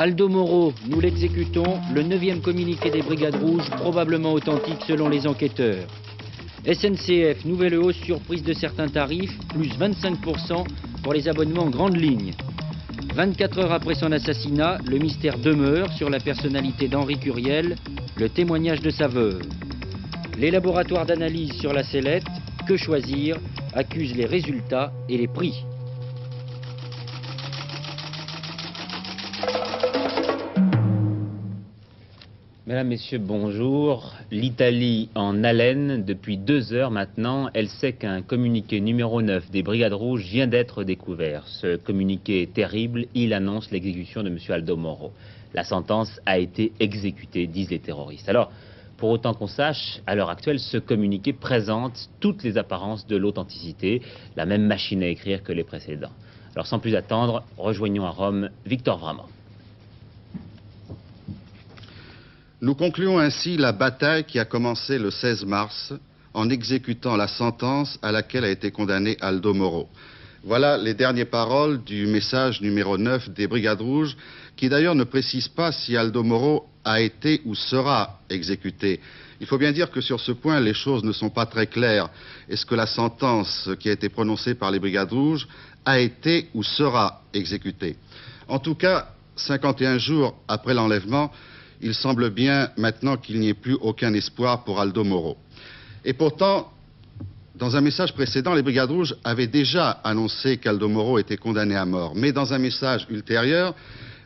Aldo Moro, nous l'exécutons, le 9e communiqué des Brigades Rouges, probablement authentique selon les enquêteurs. SNCF, nouvelle hausse surprise de certains tarifs, plus 25% pour les abonnements grande ligne. 24 heures après son assassinat, le mystère demeure sur la personnalité d'Henri Curiel, le témoignage de sa veuve. Les laboratoires d'analyse sur la sellette, que choisir, accusent les résultats et les prix. Mesdames, Messieurs, bonjour. L'Italie en haleine depuis 2 heures maintenant. Elle sait qu'un communiqué numéro 9 des Brigades Rouges vient d'être découvert. Ce communiqué est terrible. Il annonce l'exécution de M. Aldo Moro. La sentence a été exécutée, disent les terroristes. Alors, pour autant qu'on sache, à l'heure actuelle, ce communiqué présente toutes les apparences de l'authenticité, la même machine à écrire que les précédents. Alors, sans plus attendre, rejoignons à Rome Victor Vramand. Nous concluons ainsi la bataille qui a commencé le 16 mars en exécutant la sentence à laquelle a été condamné Aldo Moro. Voilà les dernières paroles du message numéro 9 des Brigades Rouges, qui d'ailleurs ne précise pas si Aldo Moro a été ou sera exécuté. Il faut bien dire que sur ce point, les choses ne sont pas très claires. Est-ce que la sentence qui a été prononcée par les Brigades Rouges a été ou sera exécutée? En tout cas, 51 jours après l'enlèvement, il semble bien maintenant qu'il n'y ait plus aucun espoir pour Aldo Moro. Et pourtant, dans un message précédent, les Brigades Rouges avaient déjà annoncé qu'Aldo Moro était condamné à mort. Mais dans un message ultérieur,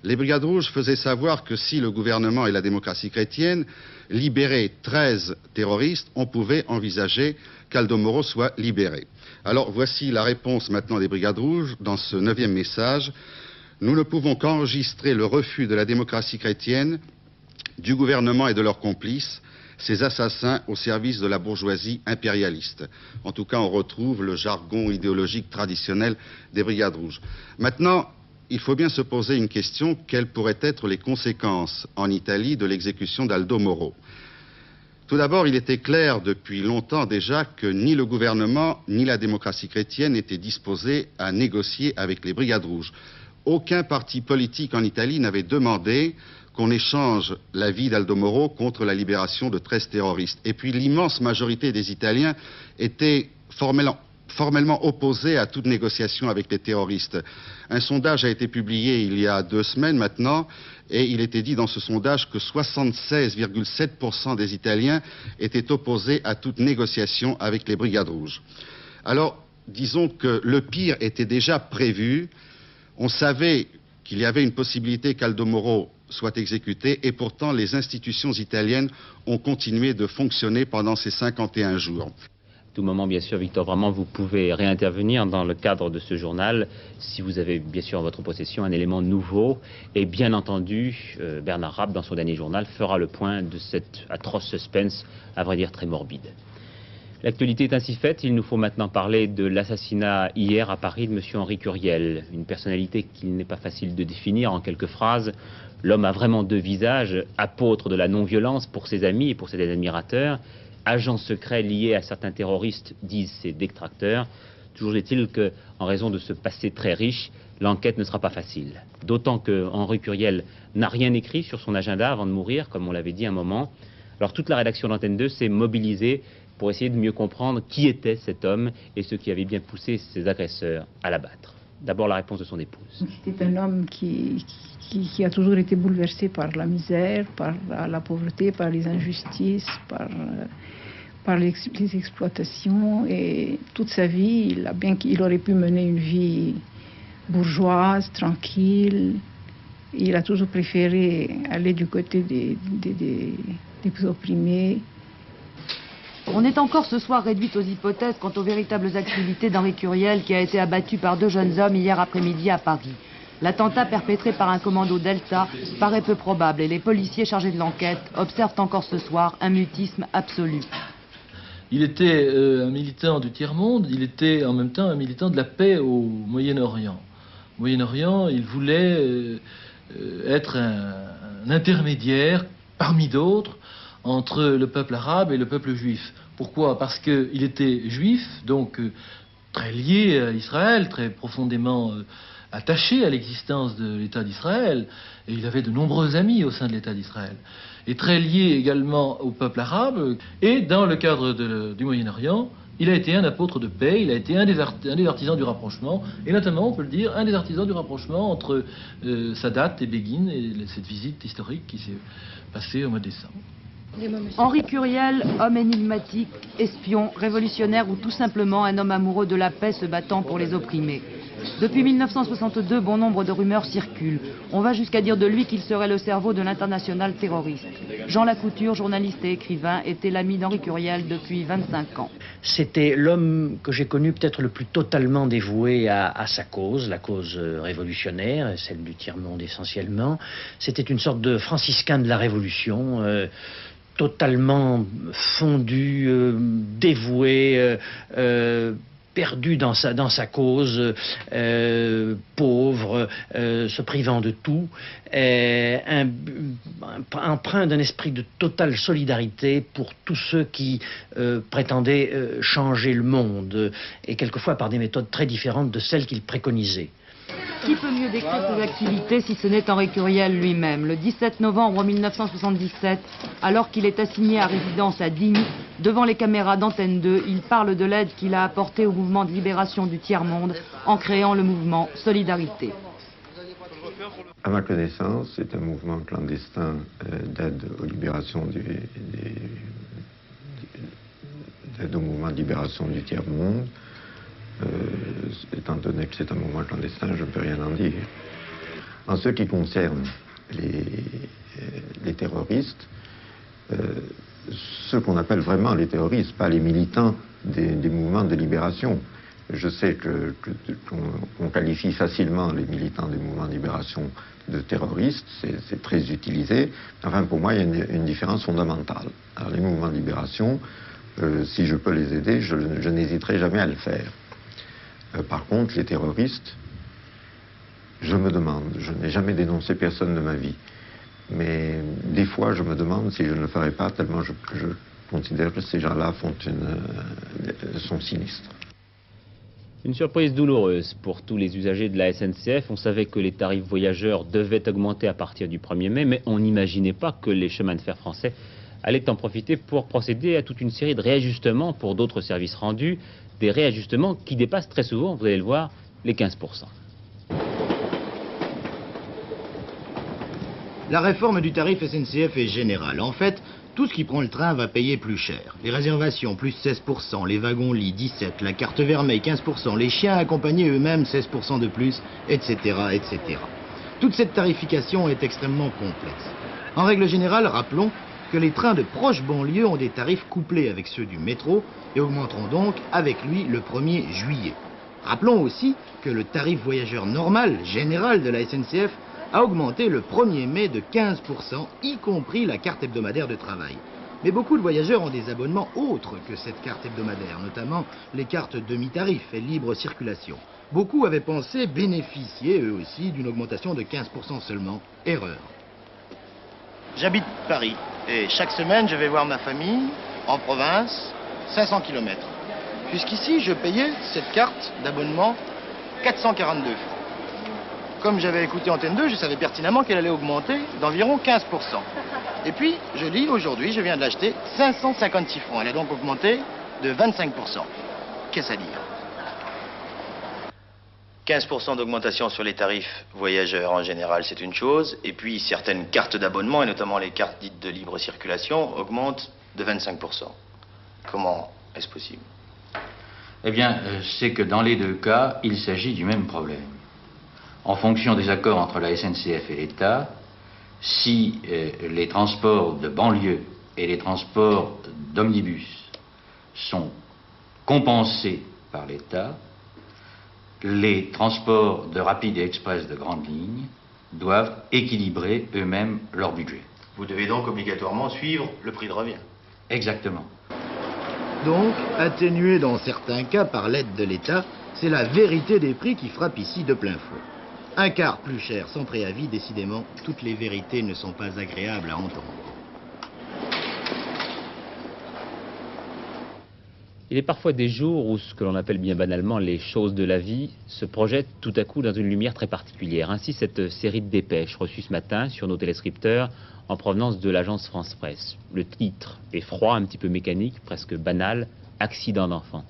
les Brigades Rouges faisaient savoir que si le gouvernement et la démocratie chrétienne libéraient 13 terroristes, on pouvait envisager qu'Aldo Moro soit libéré. Alors voici la réponse maintenant des Brigades Rouges dans ce 9e message. Nous ne pouvons qu'enregistrer le refus de la démocratie chrétienne, du gouvernement et de leurs complices, ces assassins au service de la bourgeoisie impérialiste. En tout cas, on retrouve le jargon idéologique traditionnel des Brigades Rouges. Maintenant, il faut bien se poser une question: quelles pourraient être les conséquences en Italie de l'exécution d'Aldo Moro? Tout d'abord, il était clair depuis longtemps déjà que ni le gouvernement ni la démocratie chrétienne n'étaient disposés à négocier avec les Brigades Rouges. Aucun parti politique en Italie n'avait demandé qu'on échange la vie d'Aldo Moro contre la libération de 13 terroristes. Et puis l'immense majorité des Italiens étaient formellement opposés à toute négociation avec les terroristes. Un sondage a été publié il y a 2 semaines maintenant, et il était dit dans ce sondage que 76,7% des Italiens étaient opposés à toute négociation avec les Brigades Rouges. Alors, disons que le pire était déjà prévu. On savait qu'il y avait une possibilité qu'Aldo Moro soit exécuté, et pourtant les institutions italiennes ont continué de fonctionner pendant ces 51 jours. À tout moment, bien sûr, Victor, vraiment, vous pouvez réintervenir dans le cadre de ce journal si vous avez bien sûr en votre possession un élément nouveau. Et bien entendu, Bernard Rapp, dans son dernier journal, fera le point de cet atroce suspense, à vrai dire très morbide. L'actualité est ainsi faite, il nous faut maintenant parler de l'assassinat hier à Paris de M. Henri Curiel, une personnalité qu'il n'est pas facile de définir en quelques phrases. L'homme a vraiment 2 visages, apôtre de la non-violence pour ses amis et pour ses admirateurs, agent secret lié à certains terroristes, disent ses détracteurs. Toujours est-il qu'en raison de ce passé très riche, l'enquête ne sera pas facile. D'autant que Henri Curiel n'a rien écrit sur son agenda avant de mourir, comme on l'avait dit un moment. Alors toute la rédaction d'Antenne 2 s'est mobilisée pour essayer de mieux comprendre qui était cet homme et ce qui avait bien poussé ses agresseurs à l'abattre. D'abord la réponse de son épouse. C'était un homme qui a toujours été bouleversé par la misère, par la pauvreté, par les injustices, par les exploitations. Et toute sa vie, il aurait pu mener une vie bourgeoise, tranquille. Il a toujours préféré aller du côté des opprimés. On est encore ce soir réduite aux hypothèses quant aux véritables activités d'Henri Curiel, qui a été abattu par 2 jeunes hommes hier après-midi à Paris. L'attentat perpétré par un commando Delta paraît peu probable et les policiers chargés de l'enquête observent encore ce soir un mutisme absolu. Il était un militant du tiers-monde, il était en même temps un militant de la paix au Moyen-Orient. Au Moyen-Orient, il voulait être un intermédiaire, parmi d'autres, entre le peuple arabe et le peuple juif. Pourquoi? Parce qu'il était juif, donc très lié à Israël, très profondément attaché à l'existence de l'État d'Israël, et il avait de nombreux amis au sein de l'État d'Israël, et très lié également au peuple arabe. Et dans le cadre du Moyen-Orient, il a été un apôtre de paix, il a été un des artisans du rapprochement, et notamment, on peut le dire, un des artisans du rapprochement entre Sadat et Begin, et cette visite historique qui s'est passée au mois de décembre. Henri Curiel, homme énigmatique, espion, révolutionnaire ou tout simplement un homme amoureux de la paix se battant pour les opprimés. Depuis 1962, bon nombre de rumeurs circulent. On va jusqu'à dire de lui qu'il serait le cerveau de l'international terroriste. Jean Lacouture, journaliste et écrivain, était l'ami d'Henri Curiel depuis 25 ans. C'était l'homme que j'ai connu peut-être le plus totalement dévoué à sa cause, la cause révolutionnaire, celle du tiers-monde essentiellement. C'était une sorte de franciscain de la Révolution, totalement fondu, dévoué, perdu dans sa cause, pauvre, se privant de tout, empreint d'un esprit de totale solidarité pour tous ceux qui prétendaient changer le monde, et quelquefois par des méthodes très différentes de celles qu'il préconisait. Qui peut mieux décrire ses activités si ce n'est Henri Curiel lui-même? Le 17 novembre 1977, alors qu'il est assigné à résidence à Digne, devant les caméras d'Antenne 2, il parle de l'aide qu'il a apportée au mouvement de libération du tiers-monde en créant le mouvement Solidarité. À ma connaissance, c'est un mouvement clandestin d'aide aux libérations d'aide au mouvement de libération du tiers-monde. Étant donné que c'est un mouvement clandestin, je ne peux rien en dire. En ce qui concerne les terroristes, ceux qu'on appelle vraiment les terroristes, pas les militants des mouvements de libération. Je sais qu'on qualifie facilement les militants des mouvements de libération de terroristes, c'est très utilisé. Enfin, pour moi, il y a une différence fondamentale. Alors, les mouvements de libération, si je peux les aider, je n'hésiterai jamais à le faire. Par contre, les terroristes, je me demande, je n'ai jamais dénoncé personne de ma vie, mais des fois je me demande si je ne le ferai pas, tellement je considère que ces gens-là sont sinistres. Une surprise douloureuse pour tous les usagers de la SNCF. On savait que les tarifs voyageurs devaient augmenter à partir du 1er mai, mais on n'imaginait pas que les chemins de fer français allaient en profiter pour procéder à toute une série de réajustements pour d'autres services rendus. Des réajustements qui dépassent très souvent, vous allez le voir, les 15%. La réforme du tarif SNCF est générale. En fait, tout ce qui prend le train va payer plus cher. Les réservations, plus 16%, les wagons-lits, 17%, la carte vermeille, 15%, les chiens accompagnés eux-mêmes, 16% de plus, etc., etc. Toute cette tarification est extrêmement complexe. En règle générale, rappelons que les trains de proche banlieue ont des tarifs couplés avec ceux du métro et augmenteront donc avec lui le 1er juillet. Rappelons aussi que le tarif voyageur normal, général de la SNCF, a augmenté le 1er mai de 15%, y compris la carte hebdomadaire de travail. Mais beaucoup de voyageurs ont des abonnements autres que cette carte hebdomadaire, notamment les cartes demi-tarif et libre circulation. Beaucoup avaient pensé bénéficier, eux aussi, d'une augmentation de 15% seulement. Erreur. J'habite Paris et chaque semaine je vais voir ma famille en province, 500 km. Jusqu'ici je payais cette carte d'abonnement 442 francs. Comme j'avais écouté Antenne 2, je savais pertinemment qu'elle allait augmenter d'environ 15%. Et puis je lis aujourd'hui, je viens de l'acheter, 556 francs. Elle a donc augmenté de 25%. Qu'est-ce à dire ? 15% d'augmentation sur les tarifs voyageurs en général, c'est une chose. Et puis certaines cartes d'abonnement, et notamment les cartes dites de libre circulation, augmentent de 25%. Comment est-ce possible? Eh bien, c'est que dans les deux cas, il s'agit du même problème. En fonction des accords entre la SNCF et l'État, si les transports de banlieue et les transports d'omnibus sont compensés par l'État, les transports de rapide et express de grande ligne doivent équilibrer eux-mêmes leur budget. Vous devez donc obligatoirement suivre le prix de revient. Exactement. Donc, atténué dans certains cas par l'aide de l'État, c'est la vérité des prix qui frappe ici de plein fouet. Un quart plus cher sans préavis, décidément, toutes les vérités ne sont pas agréables à entendre. Il est parfois des jours où ce que l'on appelle bien banalement les choses de la vie se projettent tout à coup dans une lumière très particulière. Ainsi, cette série de dépêches reçues ce matin sur nos téléscripteurs en provenance de l'agence France Presse. Le titre est froid, un petit peu mécanique, presque banal, « Accident d'enfant ».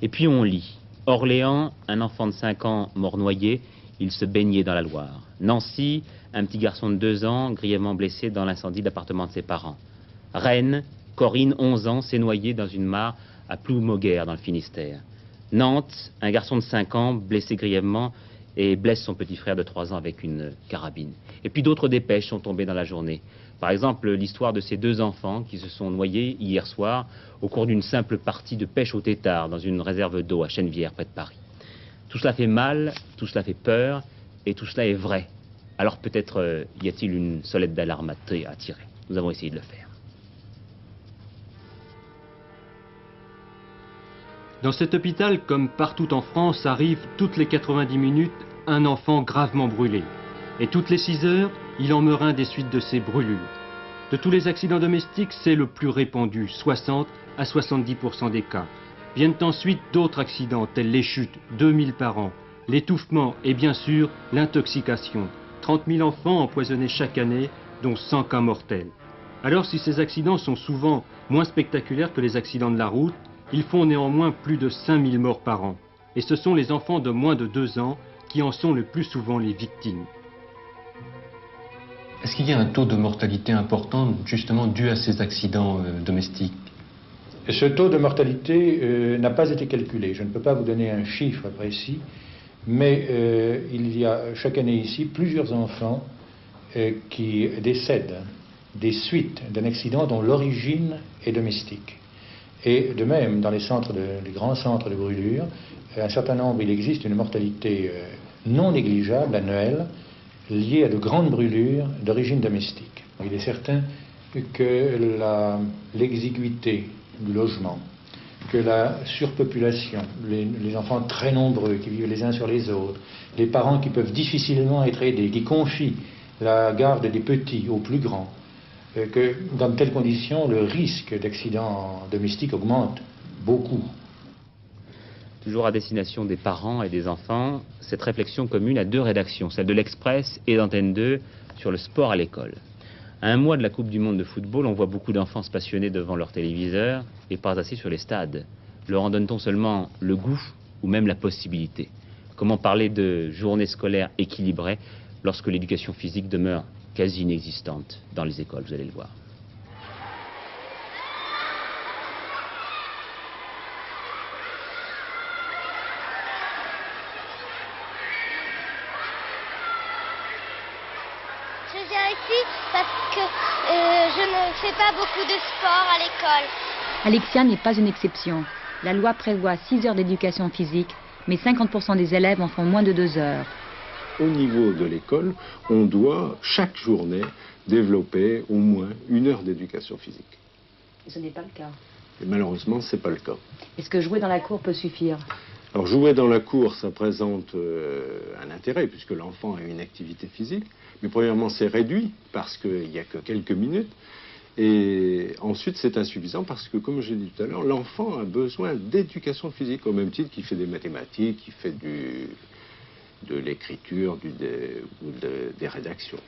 Et puis on lit « Orléans, un enfant de 5 ans mort noyé, il se baignait dans la Loire. Nancy, un petit garçon de 2 ans grièvement blessé dans l'incendie de l'appartement de ses parents. Rennes, Corinne, 11 ans, s'est noyée dans une mare à Ploumoguer dans le Finistère. Nantes, un garçon de 5 ans blessé grièvement et blesse son petit frère de 3 ans avec une carabine. Et puis d'autres dépêches sont tombées dans la journée. Par exemple, l'histoire de ces 2 enfants qui se sont noyés hier soir au cours d'une simple partie de pêche au tétard dans une réserve d'eau à Chennevières, près de Paris. Tout cela fait mal, tout cela fait peur, et tout cela est vrai. Alors peut-être y a-t-il une sonnette d'alarme à tirer. Nous avons essayé de le faire. Dans cet hôpital, comme partout en France, arrive toutes les 90 minutes un enfant gravement brûlé. Et toutes les 6 heures, il en meurt un des suites de ces brûlures. De tous les accidents domestiques, c'est le plus répandu, 60 à 70% des cas. Viennent ensuite d'autres accidents, tels les chutes, 2000 par an, l'étouffement et bien sûr l'intoxication. 30 000 enfants empoisonnés chaque année, dont 100 cas mortels. Alors si ces accidents sont souvent moins spectaculaires que les accidents de la route, ils font néanmoins plus de 5000 morts par an. Et ce sont les enfants de moins de 2 ans qui en sont le plus souvent les victimes. Est-ce qu'il y a un taux de mortalité important justement dû à ces accidents domestiques? Ce taux de mortalité n'a pas été calculé. Je ne peux pas vous donner un chiffre précis, mais il y a chaque année ici plusieurs enfants qui décèdent des suites d'un accident dont l'origine est domestique. Et de même, dans les grands centres de brûlure, un certain nombre, il existe une mortalité non négligeable, annuelle, liée à de grandes brûlures d'origine domestique. Il est certain que l'exiguïté du logement, que la surpopulation, les enfants très nombreux qui vivent les uns sur les autres, les parents qui peuvent difficilement être aidés, qui confient la garde des petits aux plus grands, que dans de telles conditions, le risque d'accident domestique augmente beaucoup. Toujours à destination des parents et des enfants, cette réflexion commune à 2 rédactions, celle de l'Express et d'Antenne 2, sur le sport à l'école. À 1 mois de la Coupe du Monde de football, on voit beaucoup d'enfants se passionner devant leur téléviseur et pas assez sur les stades. Leur en donne-t-on seulement le goût ou même la possibilité? Comment parler de journée scolaire équilibrée lorsque l'éducation physique demeure quasi inexistante dans les écoles, vous allez le voir. Je viens ici parce que je ne fais pas beaucoup de sport à l'école. Alexia n'est pas une exception. La loi prévoit 6 heures d'éducation physique, mais 50% des élèves en font moins de 2 heures. Au niveau de l'école, on doit chaque journée développer au moins 1 heure d'éducation physique. Ce n'est pas le cas. Et malheureusement, ce n'est pas le cas. Est-ce que jouer dans la cour peut suffire? Alors jouer dans la cour, ça présente un intérêt puisque l'enfant a une activité physique. Mais premièrement, c'est réduit parce qu'il n'y a que quelques minutes. Et ensuite, c'est insuffisant parce que, comme j'ai dit tout à l'heure, l'enfant a besoin d'éducation physique au même titre qu'il fait des mathématiques, qu'il fait de l'écriture ou des rédactions.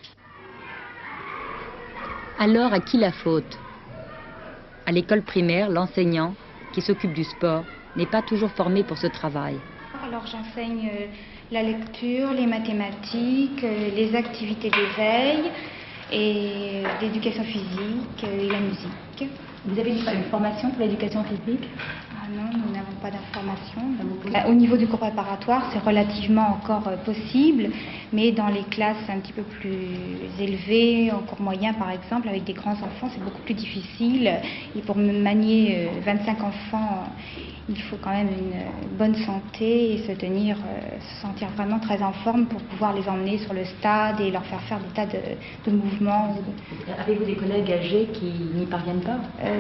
Alors, à qui la faute? À l'école primaire, l'enseignant, qui s'occupe du sport, n'est pas toujours formé pour ce travail. Alors j'enseigne la lecture, les mathématiques, les activités d'éveil et l'éducation physique et la musique. Vous avez une formation pour l'éducation physique? Non, nous n'avons pas d'information. Au niveau du cours préparatoire, c'est relativement encore possible, mais dans les classes un petit peu plus élevées, en cours moyen par exemple, avec des grands enfants, c'est beaucoup plus difficile. Et pour manier 25 enfants, il faut quand même une bonne santé et se sentir vraiment très en forme pour pouvoir les emmener sur le stade et leur faire des tas de mouvements. Avez-vous des collègues âgés qui n'y parviennent pas?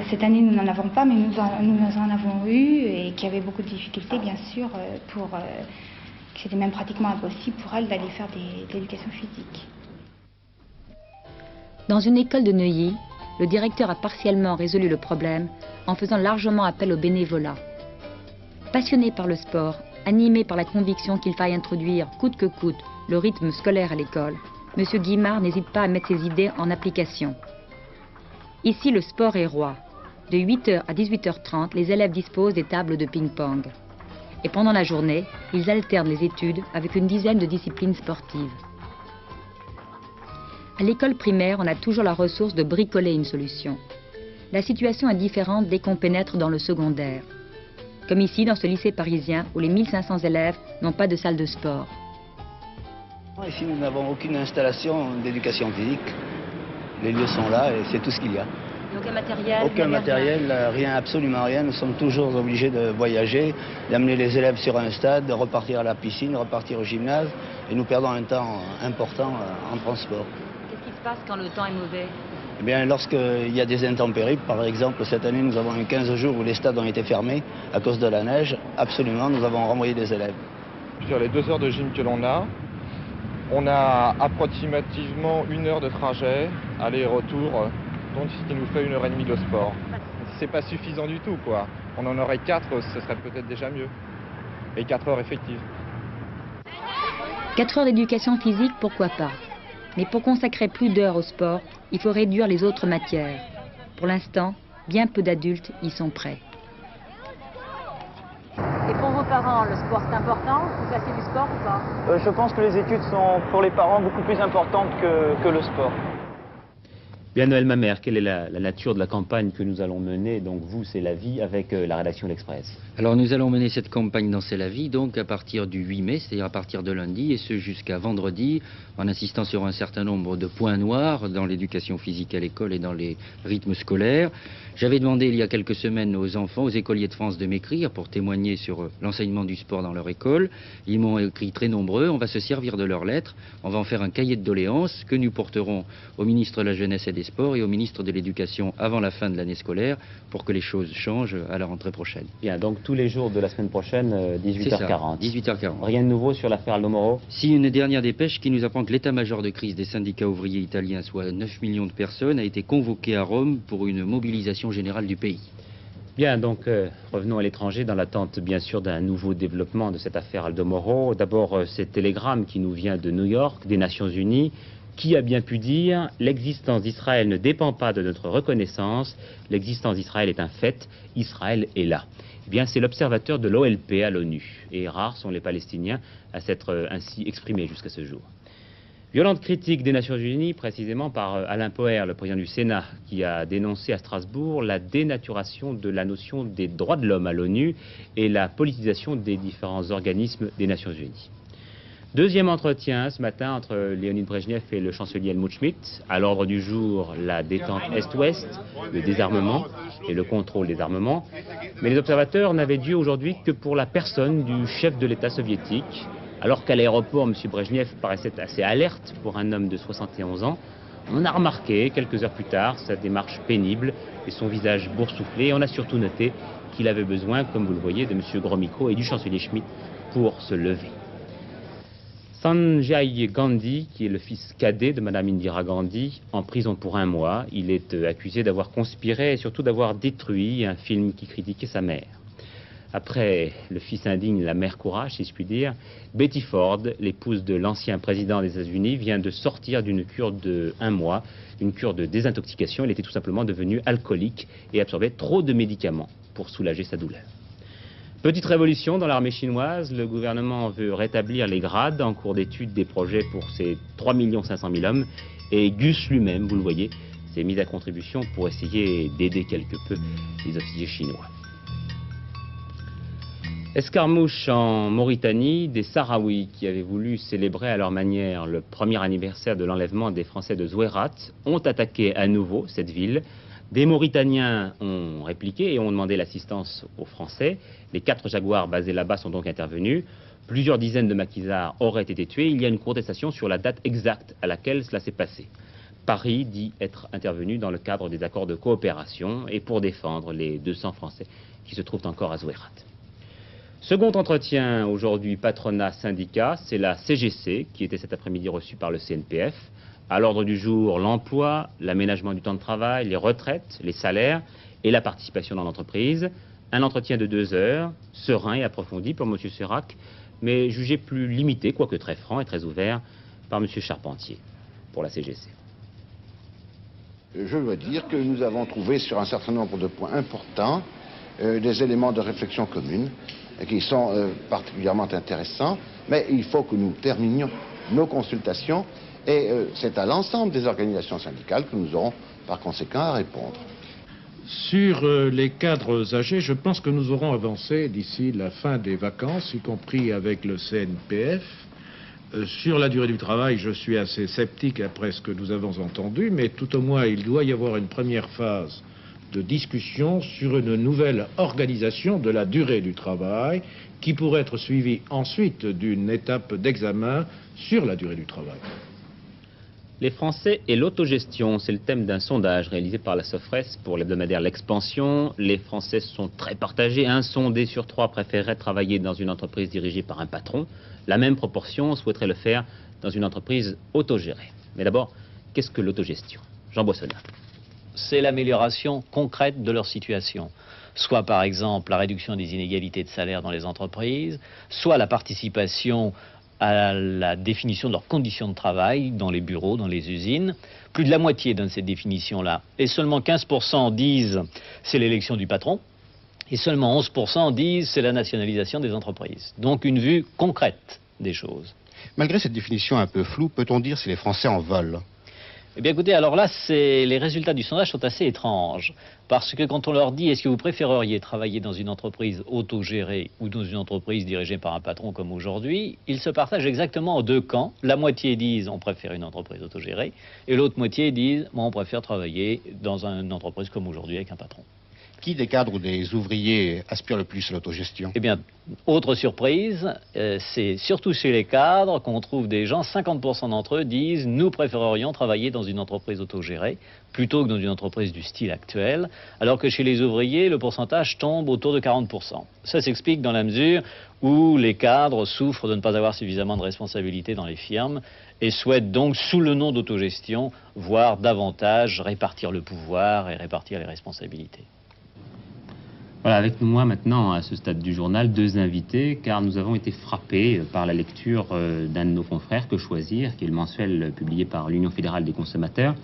Cette année, nous n'en avons pas, mais nous en avons eu et qui avaient beaucoup de difficultés, bien sûr, c'était même pratiquement impossible pour elles d'aller faire de l'éducation physique. Dans une école de Neuilly, le directeur a partiellement résolu le problème en faisant largement appel au bénévolat. Passionné par le sport, animé par la conviction qu'il faille introduire coûte que coûte le rythme scolaire à l'école, M. Guimard n'hésite pas à mettre ses idées en application. Ici, le sport est roi. De 8h à 18h30, les élèves disposent des tables de ping-pong. Et pendant la journée, ils alternent les études avec une dizaine de disciplines sportives. À l'école primaire, on a toujours la ressource de bricoler une solution. La situation est différente dès qu'on pénètre dans le secondaire. Comme ici, dans ce lycée parisien, où les 1500 élèves n'ont pas de salle de sport. Ici, nous n'avons aucune installation d'éducation physique. Les lieux sont là et c'est tout ce qu'il y a. Aucun matériel? Aucun matériel, rien, absolument rien. Nous sommes toujours obligés de voyager, d'amener les élèves sur un stade, de repartir à la piscine, repartir au gymnase. Et nous perdons un temps important en transport. Qu'est-ce qui se passe quand le temps est mauvais? Eh bien, lorsqu'il y a des intempéries, par exemple, cette année, nous avons eu 15 jours où les stades ont été fermés à cause de la neige. Absolument, nous avons renvoyé des élèves. Sur les 2 heures de gym que l'on a, on a approximativement 1 heure de trajet, aller-retour, donc ce qui nous fait 1h30 de sport. C'est pas suffisant du tout, quoi. On en aurait 4, ce serait peut-être déjà mieux. Et 4 heures effectives. 4 heures d'éducation physique, pourquoi pas? Mais pour consacrer plus d'heures au sport, il faut réduire les autres matières. Pour l'instant, bien peu d'adultes y sont prêts. Et pour vos parents, le sport c'est important? Vous fassiez du sport ou pas? Je pense que les études sont pour les parents beaucoup plus importantes que le sport. Bien, Noël Mamère, quelle est la nature de la campagne que nous allons mener? Donc vous, c'est la vie avec la rédaction de l'Express. Alors nous allons mener cette campagne dans C'est la vie, donc à partir du 8 mai, c'est-à-dire à partir de lundi, et ce jusqu'à vendredi, en insistant sur un certain nombre de points noirs dans l'éducation physique à l'école et dans les rythmes scolaires. J'avais demandé il y a quelques semaines aux enfants, aux écoliers de France de m'écrire pour témoigner sur l'enseignement du sport dans leur école. Ils m'ont écrit très nombreux, on va se servir de leurs lettres, on va en faire un cahier de doléances que nous porterons au ministre de la Jeunesse et des Sports et au ministre de l'Éducation avant la fin de l'année scolaire pour que les choses changent à la rentrée prochaine. Bien, donc tous les jours de la semaine prochaine, 18h40. 18h40. Rien de nouveau sur l'affaire Aldo Moro? Si, une dernière dépêche qui nous apprend que l'état-major de crise des syndicats ouvriers italiens, soit 9 millions de personnes, a été convoqué à Rome pour une mobilisation générale du pays. Bien, donc revenons à l'étranger dans l'attente bien sûr d'un nouveau développement de cette affaire Aldo Moro. D'abord, ce télégramme qui nous vient de New York, des Nations Unies. Qui a bien pu dire « L'existence d'Israël ne dépend pas de notre reconnaissance, l'existence d'Israël est un fait, Israël est là ». Eh bien, c'est l'observateur de l'OLP à l'ONU. Et rares sont les Palestiniens à s'être ainsi exprimés jusqu'à ce jour. Violente critique des Nations Unies, précisément par Alain Poher, le président du Sénat, qui a dénoncé à Strasbourg la dénaturation de la notion des droits de l'homme à l'ONU et la politisation des différents organismes des Nations Unies. Deuxième entretien ce matin entre Léonid Brejnev et le chancelier Helmut Schmidt. À l'ordre du jour, la détente Est-Ouest, le désarmement et le contrôle des armements. Mais les observateurs n'avaient Dieu aujourd'hui que pour la personne du chef de l'État soviétique. Alors qu'à l'aéroport, M. Brejnev paraissait assez alerte pour un homme de 71 ans, on a remarqué quelques heures plus tard sa démarche pénible et son visage boursouflé. Et on a surtout noté qu'il avait besoin, comme vous le voyez, de M. Gromyko et du chancelier Schmidt pour se lever. Sanjay Gandhi, qui est le fils cadet de Mme Indira Gandhi, en prison pour 1 mois. Il est accusé d'avoir conspiré et surtout d'avoir détruit un film qui critiquait sa mère. Après le fils indigne, la mère courage, si je puis dire, Betty Ford, l'épouse de l'ancien président des États-Unis, vient de sortir d'une cure de 1 mois, une cure de désintoxication. Elle était tout simplement devenue alcoolique et absorbait trop de médicaments pour soulager sa douleur. Petite révolution dans l'armée chinoise, le gouvernement veut rétablir les grades en cours d'étude des projets pour ses 3 500 000 hommes. Et Gus lui-même, vous le voyez, s'est mis à contribution pour essayer d'aider quelque peu les officiers chinois. Escarmouche en Mauritanie, des Sahraouis qui avaient voulu célébrer à leur manière le premier anniversaire de l'enlèvement des Français de Zouérat ont attaqué à nouveau cette ville. Des Mauritaniens ont répliqué et ont demandé l'assistance aux Français. Les 4 jaguars basés là-bas sont donc intervenus. Plusieurs dizaines de maquisards auraient été tués. Il y a une contestation sur la date exacte à laquelle cela s'est passé. Paris dit être intervenu dans le cadre des accords de coopération et pour défendre les 200 Français qui se trouvent encore à Zouérat. Second entretien aujourd'hui, patronat-syndicat, c'est la CGC qui était cet après-midi reçue par le CNPF. À l'ordre du jour, l'emploi, l'aménagement du temps de travail, les retraites, les salaires et la participation dans l'entreprise. Un entretien de 2 heures, serein et approfondi pour M. Serac, mais jugé plus limité, quoique très franc et très ouvert, par M. Charpentier, pour la CGC. Je dois dire que nous avons trouvé sur un certain nombre de points importants des éléments de réflexion commune qui sont particulièrement intéressants, mais il faut que nous terminions nos consultations et c'est à l'ensemble des organisations syndicales que nous aurons par conséquent à répondre. Sur les cadres âgés, je pense que nous aurons avancé d'ici la fin des vacances, y compris avec le CNPF. Sur la durée du travail, je suis assez sceptique après ce que nous avons entendu, mais tout au moins, il doit y avoir une première phase de discussion sur une nouvelle organisation de la durée du travail qui pourrait être suivie ensuite d'une étape d'examen sur la durée du travail. Les Français et l'autogestion, c'est le thème d'un sondage réalisé par la Sofres pour l'hebdomadaire L'Expansion. Les Français sont très partagés. 1 sondé sur 3 préférerait travailler dans une entreprise dirigée par un patron. La même proportion souhaiterait le faire dans une entreprise autogérée. Mais d'abord, qu'est-ce que l'autogestion? Jean Boissonnat. C'est l'amélioration concrète de leur situation. Soit par exemple la réduction des inégalités de salaire dans les entreprises, soit la participation à la définition de leurs conditions de travail dans les bureaux, dans les usines. Plus de la moitié donne cette définition-là. Et seulement 15% disent c'est l'élection du patron. Et seulement 11% disent c'est la nationalisation des entreprises. Donc une vue concrète des choses. Malgré cette définition un peu floue, peut-on dire si les Français en veulent? Eh bien écoutez, alors là, les résultats du sondage sont assez étranges. Parce que quand on leur dit, est-ce que vous préféreriez travailler dans une entreprise autogérée ou dans une entreprise dirigée par un patron comme aujourd'hui, ils se partagent exactement en 2 camps. La moitié disent, on préfère une entreprise autogérée, et l'autre moitié disent, moi on préfère travailler dans une entreprise comme aujourd'hui avec un patron. Qui des cadres ou des ouvriers aspire le plus à l'autogestion? Eh bien, autre surprise, c'est surtout chez les cadres qu'on trouve des gens, 50% d'entre eux disent « nous préférerions travailler dans une entreprise autogérée plutôt que dans une entreprise du style actuel », alors que chez les ouvriers, le pourcentage tombe autour de 40%. Ça s'explique dans la mesure où les cadres souffrent de ne pas avoir suffisamment de responsabilités dans les firmes et souhaitent donc, sous le nom d'autogestion, voir davantage répartir le pouvoir et répartir les responsabilités. Voilà, avec moi maintenant, à ce stade du journal, 2 invités, car nous avons été frappés par la lecture d'un de nos confrères, Que Choisir, qui est le mensuel publié par l'Union fédérale des consommateurs,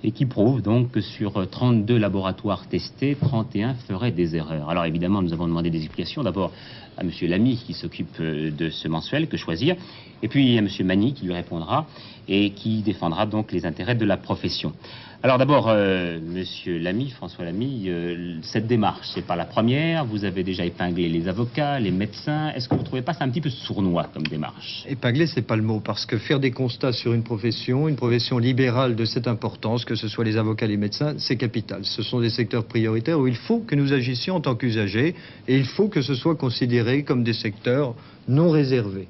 et qui prouve donc que sur 32 laboratoires testés, 31 feraient des erreurs. Alors évidemment, nous avons demandé des explications, d'abord à M. Lamy, qui s'occupe de ce mensuel, Que Choisir, et puis à M. Magny, qui lui répondra, et qui défendra donc les intérêts de la profession. Alors d'abord, Monsieur Lamy, François Lamy, cette démarche, c'est pas la première. Vous avez déjà épinglé les avocats, les médecins. Est-ce que vous ne trouvez pas ça un petit peu sournois comme démarche? Épingler, c'est pas le mot, parce que faire des constats sur une profession libérale de cette importance, que ce soit les avocats, les médecins, c'est capital. Ce sont des secteurs prioritaires où il faut que nous agissions en tant qu'usagers, et il faut que ce soit considéré comme des secteurs non réservés.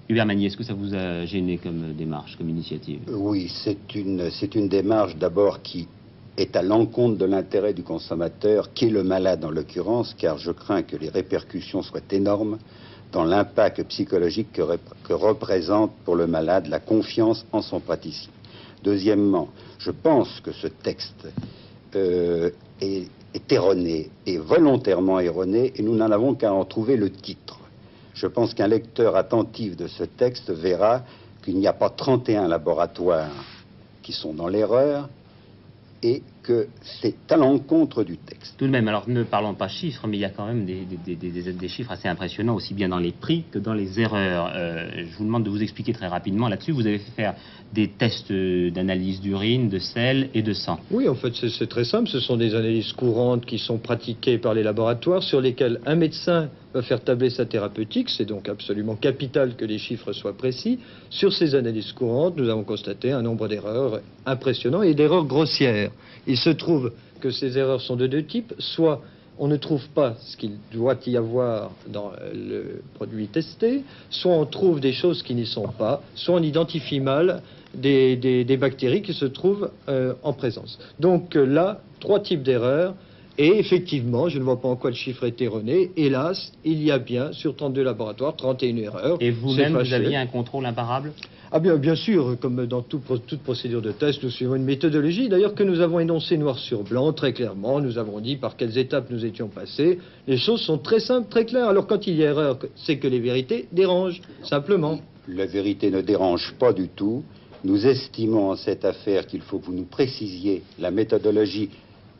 Hubert Magny, est-ce que ça vous a gêné comme démarche, comme initiative? Oui, c'est une démarche d'abord qui est à l'encontre de l'intérêt du consommateur, qui est le malade en l'occurrence, car je crains que les répercussions soient énormes dans l'impact psychologique que représente pour le malade la confiance en son praticien. Deuxièmement, je pense que ce texte est erroné, et volontairement erroné, et nous n'en avons qu'à en trouver le titre. Je pense qu'un lecteur attentif de ce texte verra qu'il n'y a pas 31 laboratoires qui sont dans l'erreur et que c'est à l'encontre du texte. Tout de même, alors ne parlons pas chiffres, mais il y a quand même des chiffres assez impressionnants, aussi bien dans les prix que dans les erreurs. Je vous demande de vous expliquer très rapidement là-dessus. Vous avez fait faire des tests d'analyse d'urine, de sel et de sang. Oui, en fait, c'est très simple. Ce sont des analyses courantes qui sont pratiquées par les laboratoires, sur lesquelles un médecin va faire tabler sa thérapeutique. C'est donc absolument capital que les chiffres soient précis. Sur ces analyses courantes, nous avons constaté un nombre d'erreurs impressionnant et d'erreurs grossières. Il se trouve que ces erreurs sont de 2 types. Soit on ne trouve pas ce qu'il doit y avoir dans le produit testé, soit on trouve des choses qui n'y sont pas, soit on identifie mal des bactéries qui se trouvent en présence. Donc là, 3 types d'erreurs. Et effectivement, je ne vois pas en quoi le chiffre est erroné. Hélas, il y a bien, sur 32 laboratoires, 31 erreurs. Et vous-même, vous aviez un contrôle imparable? Ah bien sûr, comme dans toute procédure de test, nous suivons une méthodologie, d'ailleurs que nous avons énoncée noir sur blanc, très clairement. Nous avons dit par quelles étapes nous étions passés. Les choses sont très simples, très claires. Alors quand il y a erreur, c'est que les vérités dérangent, simplement. La vérité ne dérange pas du tout. Nous estimons en cette affaire qu'il faut que vous nous précisiez la méthodologie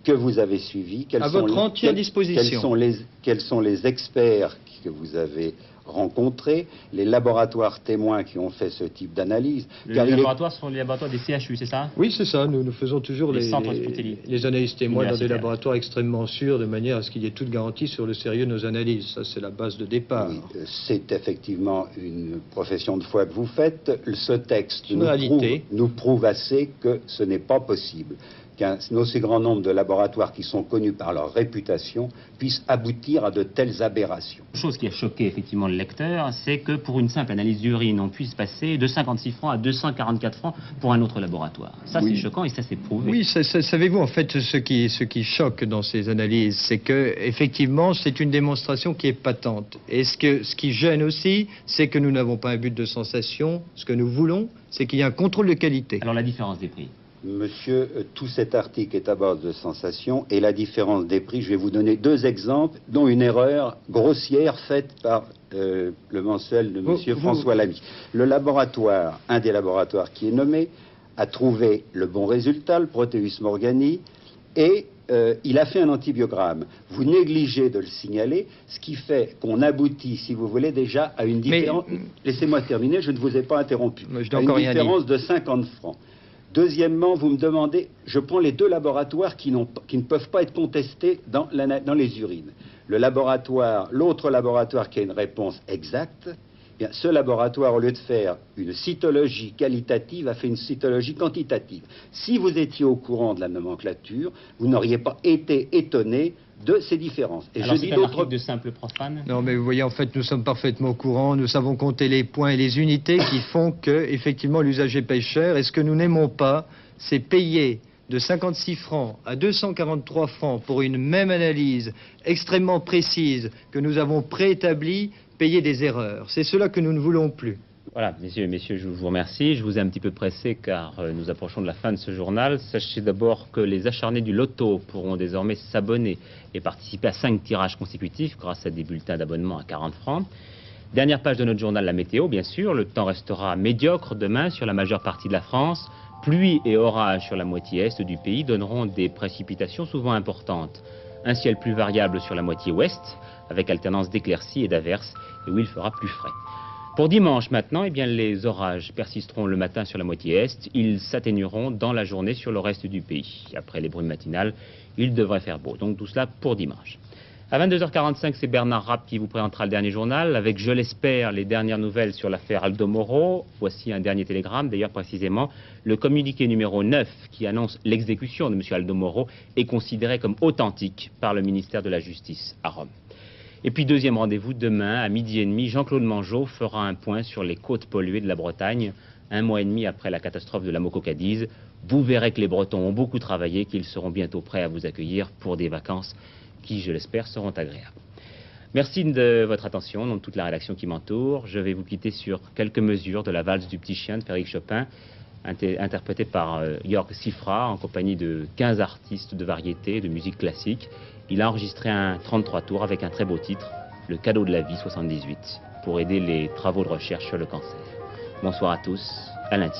que vous avez suivie. À votre entière disposition. Quels sont les experts que vous avez rencontrés, les laboratoires témoins qui ont fait ce type d'analyse. Les laboratoires sont les laboratoires des CHU, c'est ça? Oui, c'est ça. Nous faisons toujours les centres hospitaliers. Les analyses témoins dans des laboratoires extrêmement sûrs, de manière à ce qu'il y ait toute garantie sur le sérieux de nos analyses. Ça, c'est la base de départ. Oui, c'est effectivement une profession de foi que vous faites. Ce texte nous prouve assez que ce n'est pas possible qu'un aussi grand nombre de laboratoires qui sont connus par leur réputation puissent aboutir à de telles aberrations. Chose qui a choqué effectivement le lecteur, c'est que pour une simple analyse d'urine, on puisse passer de 56 francs à 244 francs pour un autre laboratoire. Ça, c'est choquant et ça, c'est prouvé. Oui, savez-vous, en fait, ce qui choque dans ces analyses, c'est que effectivement, c'est une démonstration qui est patente. Et ce qui gêne aussi, c'est que nous n'avons pas un but de sensation. Ce que nous voulons, c'est qu'il y ait un contrôle de qualité. Alors, la différence des prix? Monsieur, tout cet article est à base de sensations et la différence des prix, je vais vous donner 2 exemples, dont une erreur grossière faite par le mensuel de monsieur François Lamy. Le laboratoire, un des laboratoires qui est nommé, a trouvé le bon résultat, le Proteus morgani, et il a fait un antibiogramme. Vous négligez de le signaler, ce qui fait qu'on aboutit, si vous voulez, déjà à une différence... Laissez-moi terminer, je ne vous ai pas interrompu. À une différence de 50 francs. Deuxièmement, vous me demandez, je prends les 2 laboratoires qui ne peuvent pas être contestés dans les urines. L'autre laboratoire qui a une réponse exacte, bien, ce laboratoire, au lieu de faire une cytologie qualitative, a fait une cytologie quantitative. Si vous étiez au courant de la nomenclature, vous n'auriez pas été étonné de ces différences. Et alors, je dis d'autres de simples profanes. Non, mais vous voyez, en fait, nous sommes parfaitement au courant. Nous savons compter les points et les unités qui font que, effectivement, l'usager paye cher. Et ce que nous n'aimons pas, c'est payer de 56 francs à 243 francs pour une même analyse extrêmement précise que nous avons préétablie, payer des erreurs. C'est cela que nous ne voulons plus. Voilà, messieurs, je vous remercie. Je vous ai un petit peu pressé car nous approchons de la fin de ce journal. Sachez d'abord que les acharnés du loto pourront désormais s'abonner et participer à 5 tirages consécutifs grâce à des bulletins d'abonnement à 40 francs. Dernière page de notre journal, la météo, bien sûr. Le temps restera médiocre demain sur la majeure partie de la France. Pluie et orages sur la moitié est du pays donneront des précipitations souvent importantes. Un ciel plus variable sur la moitié ouest, avec alternance d'éclaircies et d'averses, et où il fera plus frais. Pour dimanche maintenant, eh bien, les orages persisteront le matin sur la moitié est, ils s'atténueront dans la journée sur le reste du pays. Après les brumes matinales, il devrait faire beau. Donc tout cela pour dimanche. À 22h45, c'est Bernard Rapp qui vous présentera le dernier journal, avec, je l'espère, les dernières nouvelles sur l'affaire Aldo Moro. Voici un dernier télégramme, d'ailleurs précisément, le communiqué numéro 9 qui annonce l'exécution de M. Aldo Moro est considéré comme authentique par le ministère de la Justice à Rome. Et puis deuxième rendez-vous, demain à 12h30, Jean-Claude Mangeot fera un point sur les côtes polluées de la Bretagne, 1 mois et demi après la catastrophe de la Moco-Cadiz. Vous verrez que les Bretons ont beaucoup travaillé, qu'ils seront bientôt prêts à vous accueillir pour des vacances qui, je l'espère, seront agréables. Merci de votre attention, dans toute la rédaction qui m'entoure. Je vais vous quitter sur quelques mesures de la valse du petit chien de Frédéric Chopin, interprétée par Jörg Sifra, en compagnie de 15 artistes de variété, de musique classique. Il a enregistré un 33 tours avec un très beau titre, Le cadeau de la vie 78, pour aider les travaux de recherche sur le cancer. Bonsoir à tous, à lundi.